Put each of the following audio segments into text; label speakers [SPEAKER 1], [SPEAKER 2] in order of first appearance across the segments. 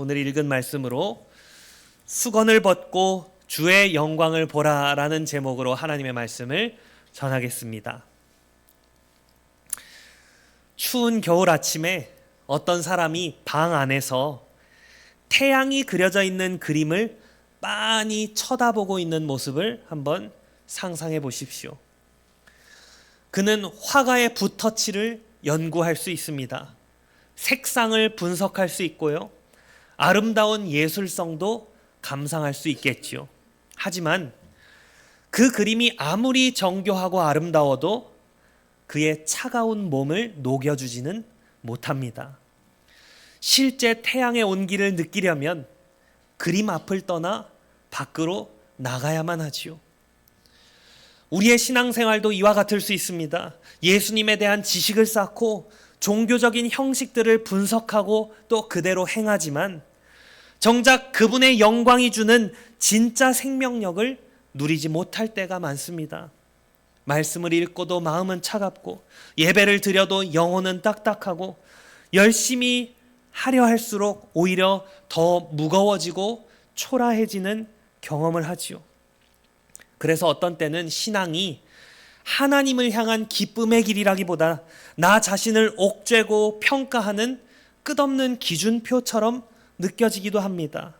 [SPEAKER 1] 오늘 읽은 말씀으로 수건을 벗고 주의 영광을 보라라는 제목으로 하나님의 말씀을 전하겠습니다. 추운 겨울 아침에 어떤 사람이 방 안에서 태양이 그려져 있는 그림을 빤히 쳐다보고 있는 모습을 한번 상상해 보십시오. 그는 화가의 붓터치를 연구할 수 있습니다. 색상을 분석할 수 있고요. 아름다운 예술성도 감상할 수 있겠지요. 하지만 그 그림이 아무리 정교하고 아름다워도 그의 차가운 몸을 녹여주지는 못합니다. 실제 태양의 온기를 느끼려면 그림 앞을 떠나 밖으로 나가야만 하지요. 우리의 신앙생활도 이와 같을 수 있습니다. 예수님에 대한 지식을 쌓고 종교적인 형식들을 분석하고 또 그대로 행하지만 정작 그분의 영광이 주는 진짜 생명력을 누리지 못할 때가 많습니다. 말씀을 읽고도 마음은 차갑고 예배를 드려도 영혼은 딱딱하고 열심히 하려 할수록 오히려 더 무거워지고 초라해지는 경험을 하지요. 그래서 어떤 때는 신앙이 하나님을 향한 기쁨의 길이라기보다 나 자신을 옥죄고 평가하는 끝없는 기준표처럼 느껴지기도 합니다.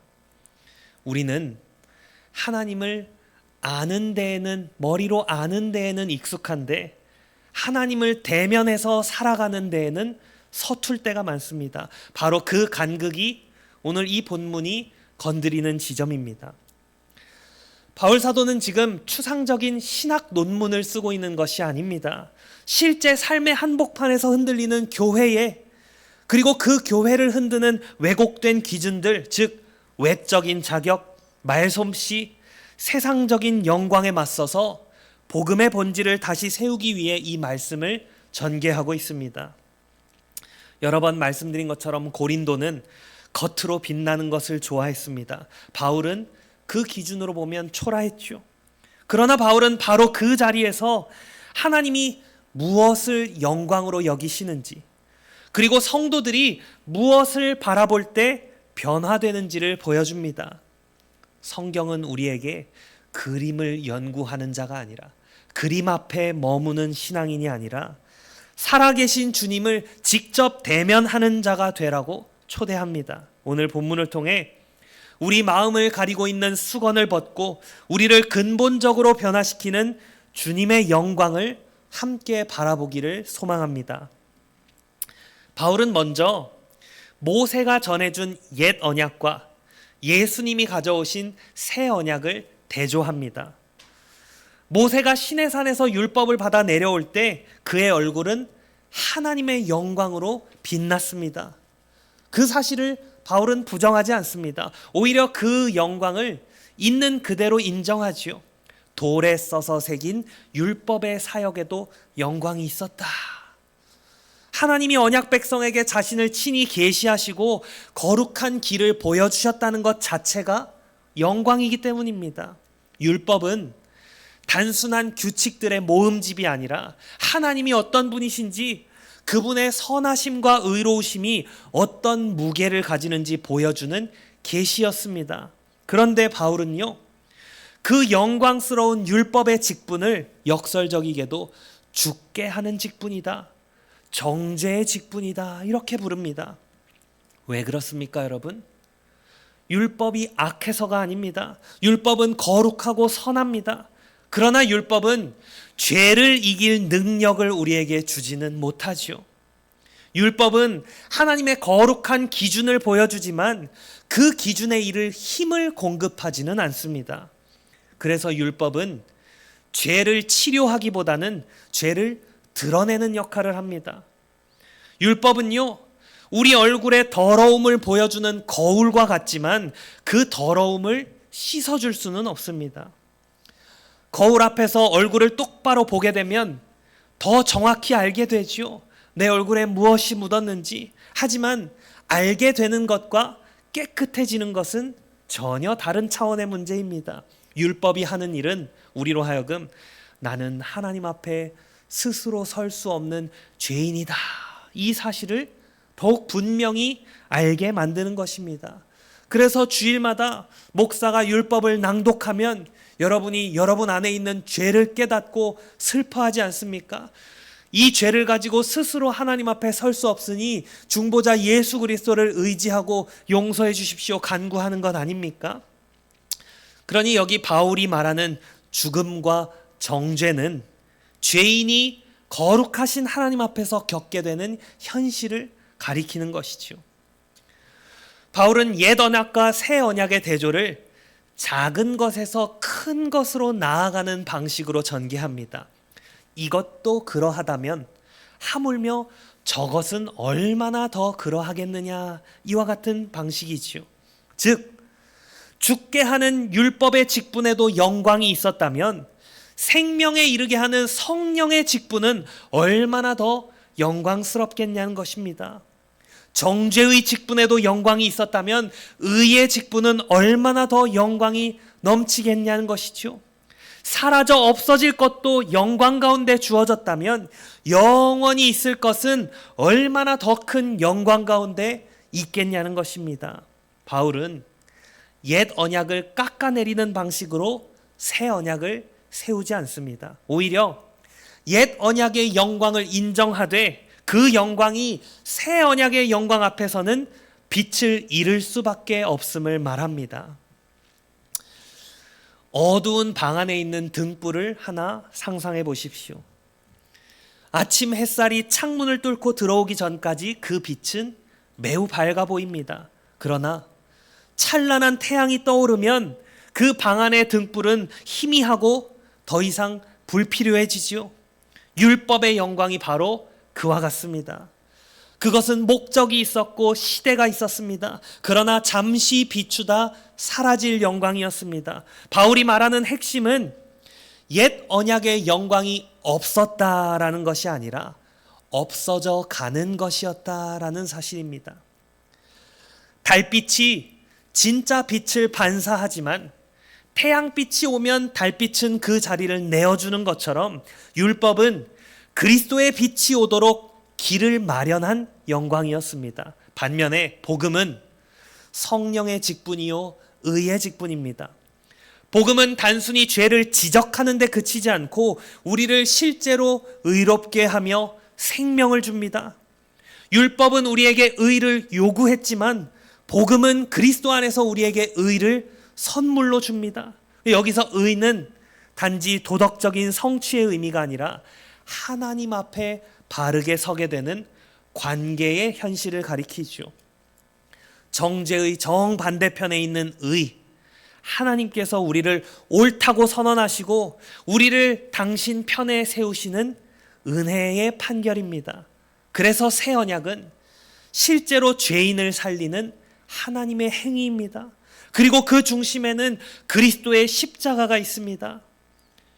[SPEAKER 1] 우리는 하나님을 아는 데에는, 머리로 아는 데에는 익숙한데 하나님을 대면해서 살아가는 데에는 서툴 때가 많습니다. 바로 그 간극이 오늘 이 본문이 건드리는 지점입니다. 바울 사도는 지금 추상적인 신학 논문을 쓰고 있는 것이 아닙니다. 실제 삶의 한복판에서 흔들리는 교회에, 그리고 그 교회를 흔드는 왜곡된 기준들, 즉 외적인 자격, 말솜씨, 세상적인 영광에 맞서서 복음의 본질을 다시 세우기 위해 이 말씀을 전개하고 있습니다. 여러 번 말씀드린 것처럼 고린도는 겉으로 빛나는 것을 좋아했습니다. 바울은 그 기준으로 보면 초라했죠. 그러나 바울은 바로 그 자리에서 하나님이 무엇을 영광으로 여기시는지, 그리고 성도들이 무엇을 바라볼 때 변화되는지를 보여줍니다. 성경은 우리에게 그림을 연구하는 자가 아니라, 그림 앞에 머무는 신앙인이 아니라 살아계신 주님을 직접 대면하는 자가 되라고 초대합니다. 오늘 본문을 통해 우리 마음을 가리고 있는 수건을 벗고 우리를 근본적으로 변화시키는 주님의 영광을 함께 바라보기를 소망합니다. 바울은 먼저 모세가 전해준 옛 언약과 예수님이 가져오신 새 언약을 대조합니다. 모세가 시내산에서 율법을 받아 내려올 때 그의 얼굴은 하나님의 영광으로 빛났습니다. 그 사실을 바울은 부정하지 않습니다. 오히려 그 영광을 있는 그대로 인정하지요. 돌에 써서 새긴 율법의 사역에도 영광이 있었다. 하나님이 언약 백성에게 자신을 친히 계시하시고 거룩한 길을 보여주셨다는 것 자체가 영광이기 때문입니다. 율법은 단순한 규칙들의 모음집이 아니라 하나님이 어떤 분이신지, 그분의 선하심과 의로우심이 어떤 무게를 가지는지 보여주는 계시였습니다. 그런데 바울은요, 그 영광스러운 율법의 직분을 역설적이게도 죽게 하는 직분이다, 정죄의 직분이다, 이렇게 부릅니다. 왜 그렇습니까, 여러분? 율법이 악해서가 아닙니다. 율법은 거룩하고 선합니다. 그러나 율법은 죄를 이길 능력을 우리에게 주지는 못하지요. 율법은 하나님의 거룩한 기준을 보여주지만 그 기준에 이를 힘을 공급하지는 않습니다. 그래서 율법은 죄를 치료하기보다는 죄를 드러내는 역할을 합니다. 율법은요, 우리 얼굴의 더러움을 보여주는 거울과 같지만 그 더러움을 씻어줄 수는 없습니다. 거울 앞에서 얼굴을 똑바로 보게 되면 더 정확히 알게 되지요. 내 얼굴에 무엇이 묻었는지. 하지만 알게 되는 것과 깨끗해지는 것은 전혀 다른 차원의 문제입니다. 율법이 하는 일은 우리로 하여금 나는 하나님 앞에 스스로 설 수 없는 죄인이다, 이 사실을 더욱 분명히 알게 만드는 것입니다. 그래서 주일마다 목사가 율법을 낭독하면 여러분이 여러분 안에 있는 죄를 깨닫고 슬퍼하지 않습니까? 이 죄를 가지고 스스로 하나님 앞에 설 수 없으니 중보자 예수 그리스도를 의지하고 용서해 주십시오 간구하는 것 아닙니까? 그러니 여기 바울이 말하는 죽음과 정죄는 죄인이 거룩하신 하나님 앞에서 겪게 되는 현실을 가리키는 것이죠. 바울은 옛 언약과 새 언약의 대조를 작은 것에서 큰 것으로 나아가는 방식으로 전개합니다. 이것도 그러하다면 하물며 저것은 얼마나 더 그러하겠느냐, 이와 같은 방식이지요. 즉 죽게 하는 율법의 직분에도 영광이 있었다면 생명에 이르게 하는 성령의 직분은 얼마나 더 영광스럽겠냐는 것입니다. 정죄의 직분에도 영광이 있었다면 의의 직분은 얼마나 더 영광이 넘치겠냐는 것이죠. 사라져 없어질 것도 영광 가운데 주어졌다면 영원히 있을 것은 얼마나 더 큰 영광 가운데 있겠냐는 것입니다. 바울은 옛 언약을 깎아내리는 방식으로 새 언약을 세우지 않습니다. 오히려 옛 언약의 영광을 인정하되 그 영광이 새 언약의 영광 앞에서는 빛을 잃을 수밖에 없음을 말합니다. 어두운 방 안에 있는 등불을 하나 상상해 보십시오. 아침 햇살이 창문을 뚫고 들어오기 전까지 그 빛은 매우 밝아 보입니다. 그러나 찬란한 태양이 떠오르면 그 방 안의 등불은 희미하고 더 이상 불필요해지지요. 율법의 영광이 바로 그와 같습니다. 그것은 목적이 있었고 시대가 있었습니다. 그러나 잠시 비추다 사라질 영광이었습니다. 바울이 말하는 핵심은 옛 언약의 영광이 없었다라는 것이 아니라 없어져 가는 것이었다라는 사실입니다. 달빛이 진짜 빛을 반사하지만 태양빛이 오면 달빛은 그 자리를 내어주는 것처럼 율법은 그리스도의 빛이 오도록 길을 마련한 영광이었습니다. 반면에 복음은 성령의 직분이요 의의 직분입니다. 복음은 단순히 죄를 지적하는 데 그치지 않고 우리를 실제로 의롭게 하며 생명을 줍니다. 율법은 우리에게 의를 요구했지만 복음은 그리스도 안에서 우리에게 의를 선물로 줍니다. 여기서 의는 단지 도덕적인 성취의 의미가 아니라 하나님 앞에 바르게 서게 되는 관계의 현실을 가리키죠. 정죄의 정반대편에 있는 의, 하나님께서 우리를 옳다고 선언하시고 우리를 당신 편에 세우시는 은혜의 판결입니다. 그래서 새 언약은 실제로 죄인을 살리는 하나님의 행위입니다. 그리고 그 중심에는 그리스도의 십자가가 있습니다.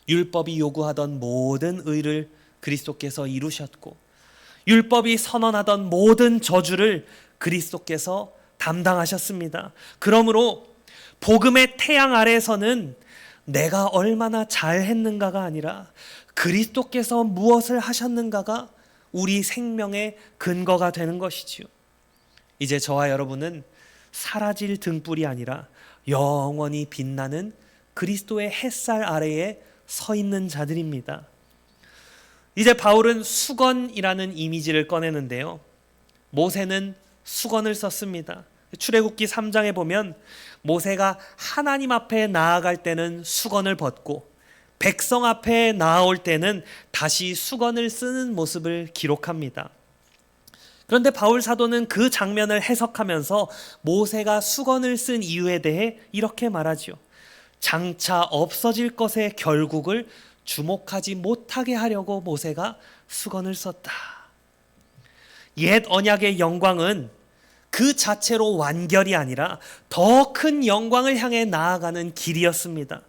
[SPEAKER 1] 율법이 요구하던 모든 의를 그리스도께서 이루셨고 율법이 선언하던 모든 저주를 그리스도께서 담당하셨습니다. 그러므로 복음의 태양 아래에서는 내가 얼마나 잘했는가가 아니라 그리스도께서 무엇을 하셨는가가 우리 생명의 근거가 되는 것이지요. 이제 저와 여러분은 사라질 등불이 아니라 영원히 빛나는 그리스도의 햇살 아래에 서 있는 자들입니다. 이제 바울은 수건이라는 이미지를 꺼내는데요. 모세는 수건을 썼습니다. 출애굽기 3장에 보면 모세가 하나님 앞에 나아갈 때는 수건을 벗고 백성 앞에 나아올 때는 다시 수건을 쓰는 모습을 기록합니다. 그런데 바울 사도는 그 장면을 해석하면서 모세가 수건을 쓴 이유에 대해 이렇게 말하죠. 장차 없어질 것의 결국을 주목하지 못하게 하려고 모세가 수건을 썼다. 옛 언약의 영광은 그 자체로 완결이 아니라 더 큰 영광을 향해 나아가는 길이었습니다.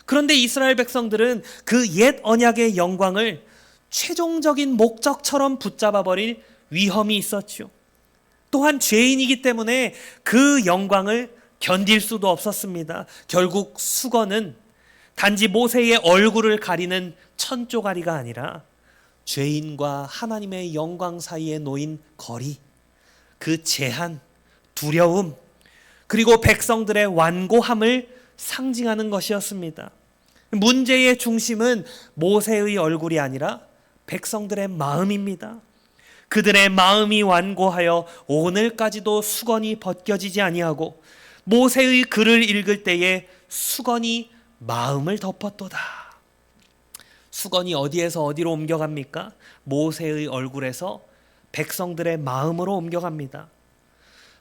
[SPEAKER 1] 그런데 이스라엘 백성들은 그 옛 언약의 영광을 최종적인 목적처럼 붙잡아 버릴 위험이 있었죠. 또한 죄인이기 때문에 그 영광을 견딜 수도 없었습니다. 결국 수건은 단지 모세의 얼굴을 가리는 천조가리가 아니라 죄인과 하나님의 영광 사이에 놓인 거리, 그 제한, 두려움, 그리고 백성들의 완고함을 상징하는 것이었습니다. 문제의 중심은 모세의 얼굴이 아니라 백성들의 마음입니다. 그들의 마음이 완고하여 오늘까지도 수건이 벗겨지지 아니하고 모세의 글을 읽을 때에 수건이 마음을 덮었도다. 수건이 어디에서 어디로 옮겨갑니까? 모세의 얼굴에서 백성들의 마음으로 옮겨갑니다.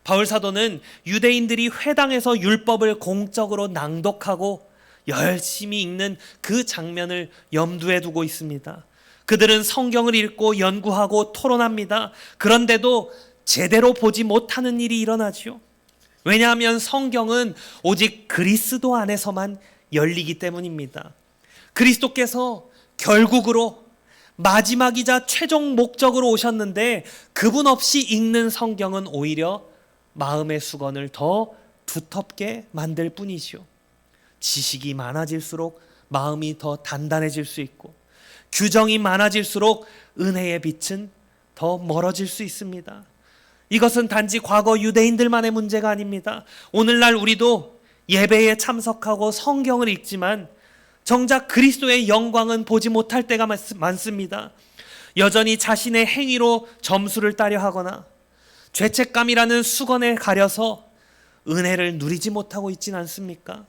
[SPEAKER 1] 바울 사도는 유대인들이 회당에서 율법을 공적으로 낭독하고 열심히 읽는 그 장면을 염두에 두고 있습니다. 그들은 성경을 읽고 연구하고 토론합니다. 그런데도 제대로 보지 못하는 일이 일어나지요. 왜냐하면 성경은 오직 그리스도 안에서만 열리기 때문입니다. 그리스도께서 결국으로 마지막이자 최종 목적으로 오셨는데 그분 없이 읽는 성경은 오히려 마음의 수건을 더 두텁게 만들 뿐이지요. 지식이 많아질수록 마음이 더 단단해질 수 있고 규정이 많아질수록 은혜의 빛은 더 멀어질 수 있습니다. 이것은 단지 과거 유대인들만의 문제가 아닙니다. 오늘날 우리도 예배에 참석하고 성경을 읽지만 정작 그리스도의 영광은 보지 못할 때가 많습니다. 여전히 자신의 행위로 점수를 따려 하거나 죄책감이라는 수건에 가려서 은혜를 누리지 못하고 있진 않습니까?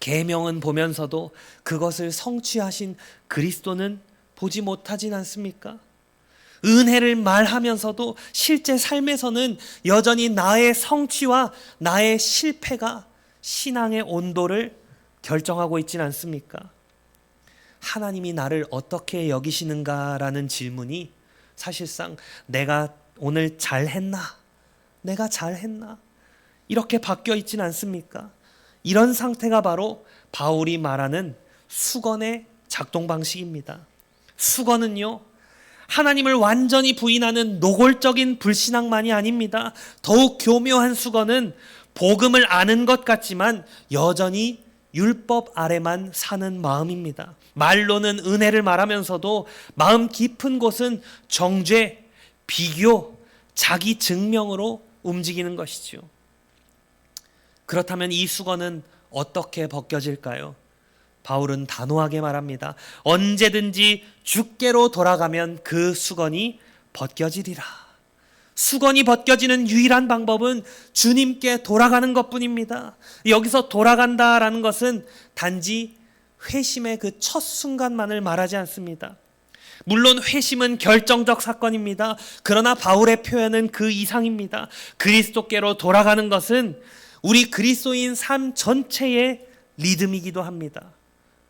[SPEAKER 1] 계명은 보면서도 그것을 성취하신 그리스도는 보지 못하진 않습니까? 은혜를 말하면서도 실제 삶에서는 여전히 나의 성취와 나의 실패가 신앙의 온도를 결정하고 있진 않습니까? 하나님이 나를 어떻게 여기시는가라는 질문이 사실상 내가 오늘 잘했나? 내가 잘했나? 이렇게 바뀌어 있진 않습니까? 이런 상태가 바로 바울이 말하는 수건의 작동 방식입니다. 수건은요, 하나님을 완전히 부인하는 노골적인 불신앙만이 아닙니다. 더욱 교묘한 수건은 복음을 아는 것 같지만 여전히 율법 아래만 사는 마음입니다. 말로는 은혜를 말하면서도 마음 깊은 곳은 정죄, 비교, 자기 증명으로 움직이는 것이죠. 그렇다면 이 수건은 어떻게 벗겨질까요? 바울은 단호하게 말합니다. 언제든지 주께로 돌아가면 그 수건이 벗겨지리라. 수건이 벗겨지는 유일한 방법은 주님께 돌아가는 것뿐입니다. 여기서 돌아간다라는 것은 단지 회심의 그 첫 순간만을 말하지 않습니다. 물론 회심은 결정적 사건입니다. 그러나 바울의 표현은 그 이상입니다. 그리스도께로 돌아가는 것은 우리 그리스도인 삶 전체의 리듬이기도 합니다.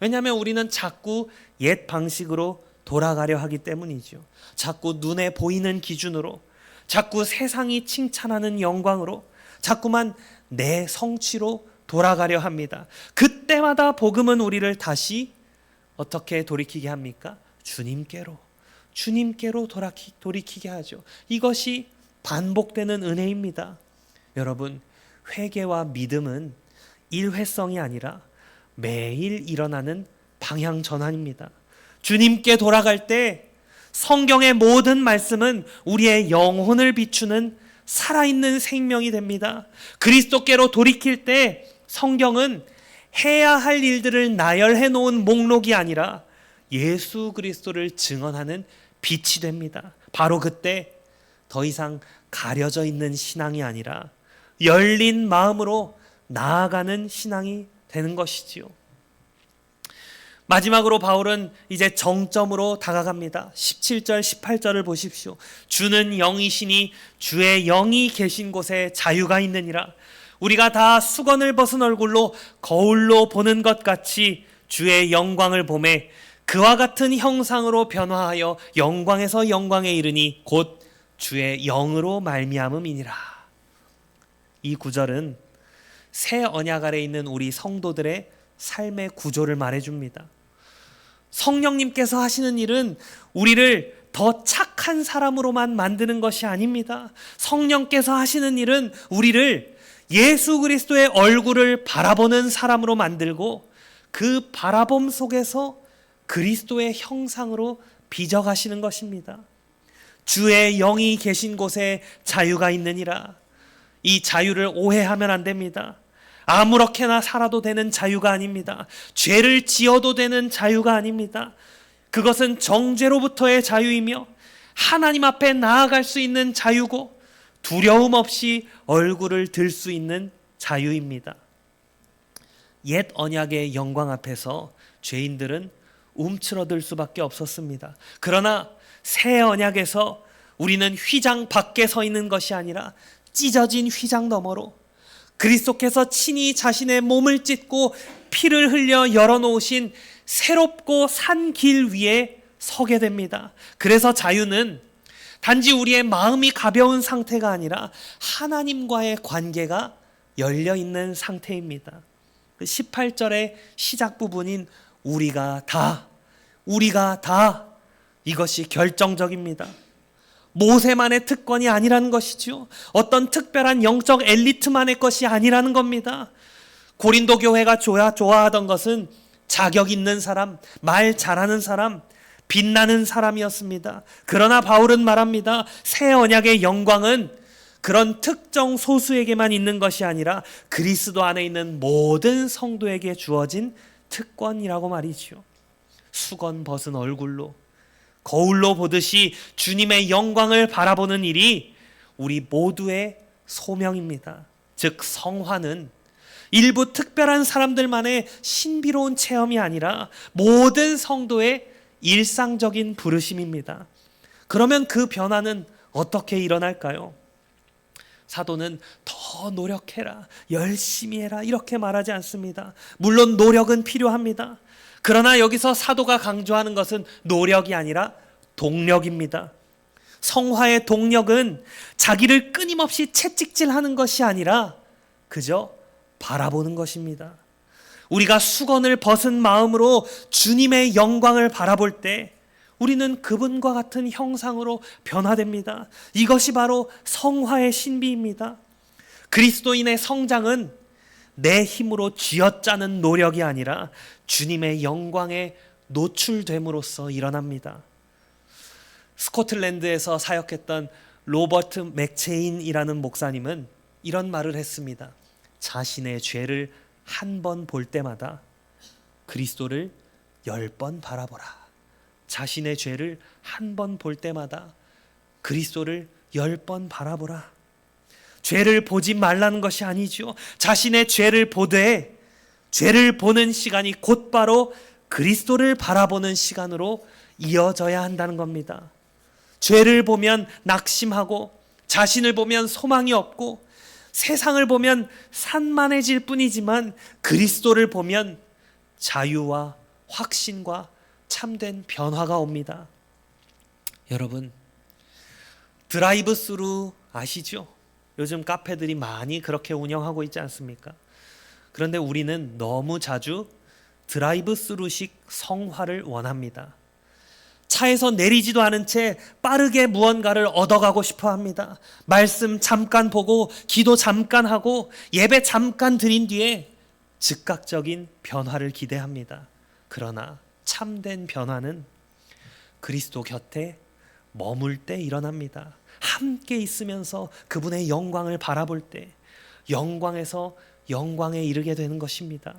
[SPEAKER 1] 왜냐하면 우리는 자꾸 옛 방식으로 돌아가려 하기 때문이죠. 자꾸 눈에 보이는 기준으로, 자꾸 세상이 칭찬하는 영광으로, 자꾸만 내 성취로 돌아가려 합니다. 그때마다 복음은 우리를 다시 어떻게 돌이키게 합니까? 주님께로 돌이키게 하죠. 이것이 반복되는 은혜입니다. 여러분, 회개와 믿음은 일회성이 아니라 매일 일어나는 방향 전환입니다. 주님께 돌아갈 때 성경의 모든 말씀은 우리의 영혼을 비추는 살아있는 생명이 됩니다. 그리스도께로 돌이킬 때 성경은 해야 할 일들을 나열해 놓은 목록이 아니라 예수 그리스도를 증언하는 빛이 됩니다. 바로 그때 더 이상 가려져 있는 신앙이 아니라 열린 마음으로 나아가는 신앙이 되는 것이지요. 마지막으로 바울은 이제 정점으로 다가갑니다. 17절, 18절을 보십시오. 주는 영이시니 주의 영이 계신 곳에 자유가 있느니라. 우리가 다 수건을 벗은 얼굴로 거울로 보는 것 같이 주의 영광을 보매 그와 같은 형상으로 변화하여 영광에서 영광에 이르니 곧 주의 영으로 말미암음이니라. 이 구절은 새 언약 아래 있는 우리 성도들의 삶의 구조를 말해줍니다. 성령님께서 하시는 일은 우리를 더 착한 사람으로만 만드는 것이 아닙니다. 성령께서 하시는 일은 우리를 예수 그리스도의 얼굴을 바라보는 사람으로 만들고 그 바라봄 속에서 그리스도의 형상으로 빚어가시는 것입니다. 주의 영이 계신 곳에 자유가 있느니라. 이 자유를 오해하면 안 됩니다. 아무렇게나 살아도 되는 자유가 아닙니다. 죄를 지어도 되는 자유가 아닙니다. 그것은 정죄로부터의 자유이며 하나님 앞에 나아갈 수 있는 자유고 두려움 없이 얼굴을 들 수 있는 자유입니다. 옛 언약의 영광 앞에서 죄인들은 움츠러들 수밖에 없었습니다. 그러나 새 언약에서 우리는 휘장 밖에 서 있는 것이 아니라 찢어진 휘장 너머로 그리스도께서 친히 자신의 몸을 찢고 피를 흘려 열어놓으신 새롭고 산 길 위에 서게 됩니다. 그래서 자유는 단지 우리의 마음이 가벼운 상태가 아니라 하나님과의 관계가 열려있는 상태입니다. 18절의 시작 부분인 우리가 다 이것이 결정적입니다. 모세만의 특권이 아니라는 것이죠. 어떤 특별한 영적 엘리트만의 것이 아니라는 겁니다. 고린도 교회가 좋아하던 것은 자격 있는 사람, 말 잘하는 사람, 빛나는 사람이었습니다. 그러나 바울은 말합니다. 새 언약의 영광은 그런 특정 소수에게만 있는 것이 아니라 그리스도 안에 있는 모든 성도에게 주어진 특권이라고 말이죠. 수건 벗은 얼굴로 거울로 보듯이 주님의 영광을 바라보는 일이 우리 모두의 소명입니다. 즉 성화는 일부 특별한 사람들만의 신비로운 체험이 아니라 모든 성도의 일상적인 부르심입니다. 그러면 그 변화는 어떻게 일어날까요? 사도는 더 노력해라, 열심히 해라 이렇게 말하지 않습니다. 물론 노력은 필요합니다. 그러나 여기서 사도가 강조하는 것은 노력이 아니라 동력입니다. 성화의 동력은 자기를 끊임없이 채찍질하는 것이 아니라 그저 바라보는 것입니다. 우리가 수건을 벗은 마음으로 주님의 영광을 바라볼 때 우리는 그분과 같은 형상으로 변화됩니다. 이것이 바로 성화의 신비입니다. 그리스도인의 성장은 내 힘으로 쥐어짜는 노력이 아니라 주님의 영광에 노출됨으로써 일어납니다. 스코틀랜드에서 사역했던 로버트 맥체인이라는 목사님은 이런 말을 했습니다. 자신의 죄를 한 번 볼 때마다 그리스도를 10번 바라보라. 자신의 죄를 한 번 볼 때마다 그리스도를 10번 바라보라. 죄를 보지 말라는 것이 아니죠. 자신의 죄를 보되 죄를 보는 시간이 곧바로 그리스도를 바라보는 시간으로 이어져야 한다는 겁니다. 죄를 보면 낙심하고 자신을 보면 소망이 없고 세상을 보면 산만해질 뿐이지만 그리스도를 보면 자유와 확신과 참된 변화가 옵니다. 여러분, 드라이브 스루 아시죠? 요즘 카페들이 많이 그렇게 운영하고 있지 않습니까? 그런데 우리는 너무 자주 드라이브 스루식 성화를 원합니다. 차에서 내리지도 않은 채 빠르게 무언가를 얻어가고 싶어 합니다. 말씀 잠깐 보고 기도 잠깐 하고 예배 잠깐 드린 뒤에 즉각적인 변화를 기대합니다. 그러나 참된 변화는 그리스도 곁에 머물 때 일어납니다. 함께 있으면서 그분의 영광을 바라볼 때 영광에서 영광에 이르게 되는 것입니다.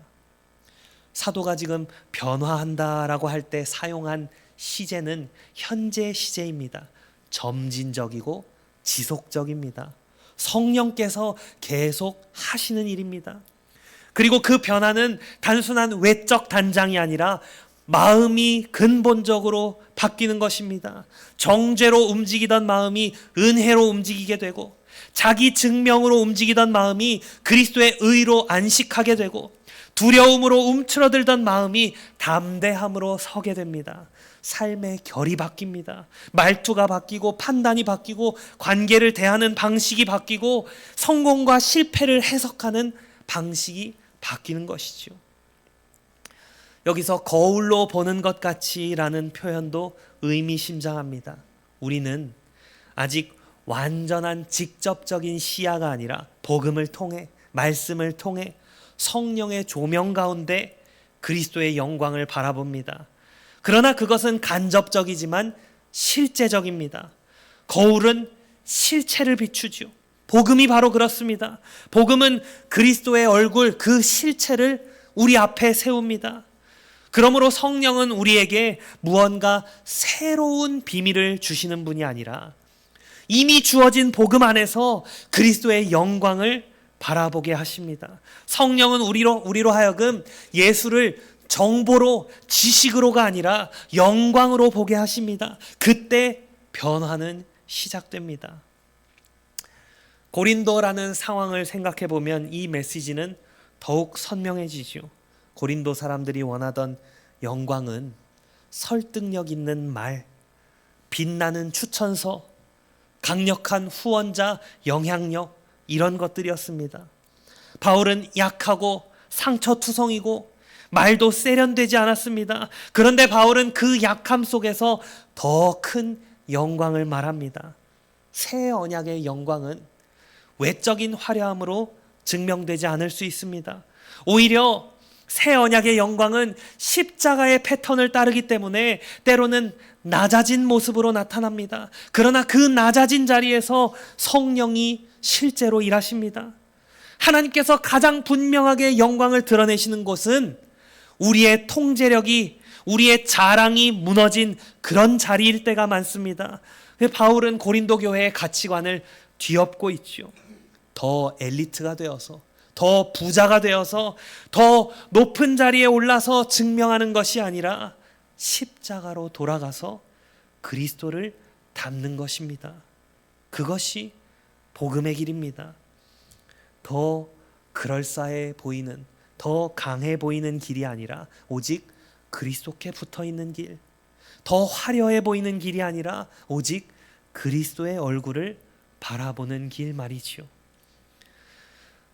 [SPEAKER 1] 사도가 지금 변화한다라고 할 때 사용한 시제는 현재 시제입니다. 점진적이고 지속적입니다. 성령께서 계속 하시는 일입니다. 그리고 그 변화는 단순한 외적 단장이 아니라 마음이 근본적으로 바뀌는 것입니다. 정죄로 움직이던 마음이 은혜로 움직이게 되고 자기 증명으로 움직이던 마음이 그리스도의 의로 안식하게 되고 두려움으로 움츠러들던 마음이 담대함으로 서게 됩니다. 삶의 결이 바뀝니다. 말투가 바뀌고 판단이 바뀌고 관계를 대하는 방식이 바뀌고 성공과 실패를 해석하는 방식이 바뀌는 것이죠. 여기서 거울로 보는 것 같이라는 표현도 의미심장합니다. 우리는 아직 완전한 직접적인 시야가 아니라 복음을 통해 말씀을 통해 성령의 조명 가운데 그리스도의 영광을 바라봅니다. 그러나 그것은 간접적이지만 실제적입니다. 거울은 실체를 비추죠. 복음이 바로 그렇습니다. 복음은 그리스도의 얼굴, 그 실체를 우리 앞에 세웁니다. 그러므로 성령은 우리에게 무언가 새로운 비밀을 주시는 분이 아니라 이미 주어진 복음 안에서 그리스도의 영광을 바라보게 하십니다. 성령은 우리로 하여금 예수를 정보로, 지식으로가 아니라 영광으로 보게 하십니다. 그때 변화는 시작됩니다. 고린도라는 상황을 생각해 보면 이 메시지는 더욱 선명해지죠. 고린도 사람들이 원하던 영광은 설득력 있는 말, 빛나는 추천서, 강력한 후원자, 영향력, 이런 것들이었습니다. 바울은 약하고 상처투성이고 말도 세련되지 않았습니다. 그런데 바울은 그 약함 속에서 더 큰 영광을 말합니다. 새 언약의 영광은 외적인 화려함으로 증명되지 않을 수 있습니다. 오히려 새 언약의 영광은 십자가의 패턴을 따르기 때문에 때로는 낮아진 모습으로 나타납니다. 그러나 그 낮아진 자리에서 성령이 실제로 일하십니다. 하나님께서 가장 분명하게 영광을 드러내시는 곳은 우리의 통제력이, 우리의 자랑이 무너진 그런 자리일 때가 많습니다. 바울은 고린도 교회의 가치관을 뒤엎고 있죠. 더 엘리트가 되어서, 더 부자가 되어서, 더 높은 자리에 올라서 증명하는 것이 아니라 십자가로 돌아가서 그리스도를 닮는 것입니다. 그것이 복음의 길입니다. 더 그럴싸해 보이는, 더 강해 보이는 길이 아니라 오직 그리스도께 붙어 있는 길, 더 화려해 보이는 길이 아니라 오직 그리스도의 얼굴을 바라보는 길 말이지요.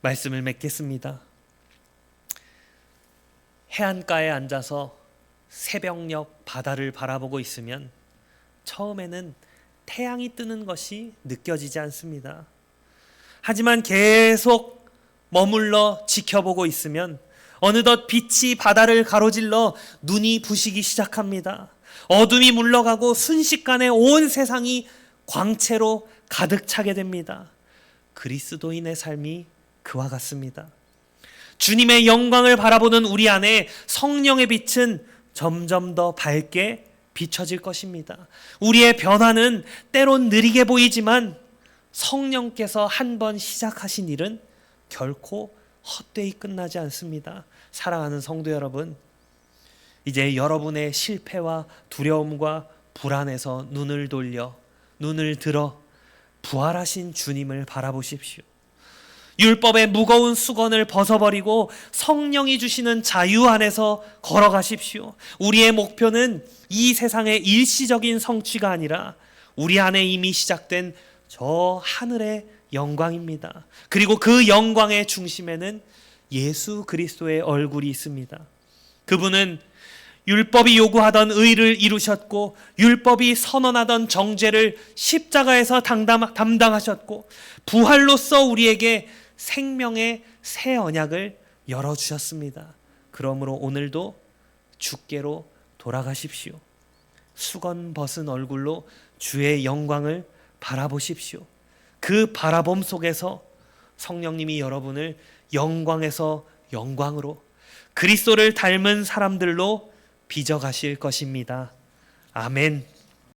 [SPEAKER 1] 말씀을 맺겠습니다. 해안가에 앉아서 새벽녘 바다를 바라보고 있으면 처음에는 태양이 뜨는 것이 느껴지지 않습니다. 하지만 계속 머물러 지켜보고 있으면 어느덧 빛이 바다를 가로질러 눈이 부시기 시작합니다. 어둠이 물러가고 순식간에 온 세상이 광채로 가득 차게 됩니다. 그리스도인의 삶이 그와 같습니다. 주님의 영광을 바라보는 우리 안에 성령의 빛은 점점 더 밝게 비춰질 것입니다. 우리의 변화는 때론 느리게 보이지만 성령께서 한 번 시작하신 일은 결코 헛되이 끝나지 않습니다. 사랑하는 성도 여러분, 이제 여러분의 실패와 두려움과 불안에서 눈을 돌려, 눈을 들어 부활하신 주님을 바라보십시오. 율법의 무거운 수건을 벗어버리고 성령이 주시는 자유 안에서 걸어가십시오. 우리의 목표는 이 세상의 일시적인 성취가 아니라 우리 안에 이미 시작된 저 하늘의 영광입니다. 그리고 그 영광의 중심에는 예수 그리스도의 얼굴이 있습니다. 그분은 율법이 요구하던 의를 이루셨고 율법이 선언하던 정죄를 십자가에서 담당하셨고 부활로써 우리에게 생명의 새 언약을 열어주셨습니다. 그러므로 오늘도 주께로 돌아가십시오. 수건 벗은 얼굴로 주의 영광을 바라보십시오. 그 바라봄 속에서 성령님이 여러분을 영광에서 영광으로, 그리스도를 닮은 사람들로 빚어가실 것입니다. 아멘.